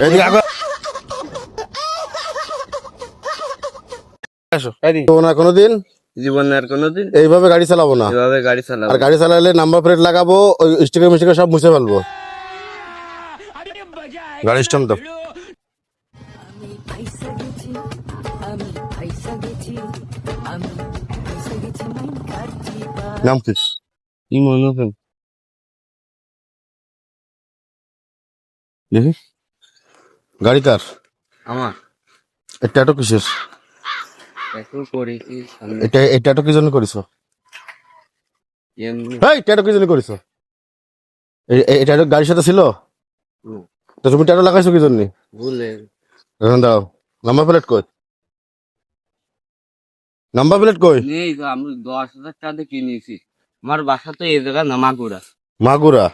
এদিকে আগো। তো না কোনোদিন জীবনে আর কোনোদিন এইভাবে গাড়ি চালাবো না। এভাবে গাড়ি চালাবো আর গাড়ি চালালে নাম্বার প্লেট লাগাবো, ওই স্টিকার মিস্টিকার সব মুছে ফেলবো। গাড়ি স্টার্ট দাও। নাম কি? কি মনে হয় দেখি গাড়ি কার? আমার এটা এত কিসের? একটু করেছি সামনে এটা এত কি জন্য করিস? এমনি এই ট্যাটু কি জন্য করিস? এই ট্যাটু গাড়ির সাথে ছিল? তো তুমি ট্যাটু লাগাইছো কি জন্য? ভুলে এখন দাও, নাম্বার প্লেট কই? নাম্বার প্লেট কই? নেই তো, আমি 10,000 টাকা দিয়ে কিনেছি। আমার বাসা তো এই জায়গা না, মাগুরা। মাগুরা।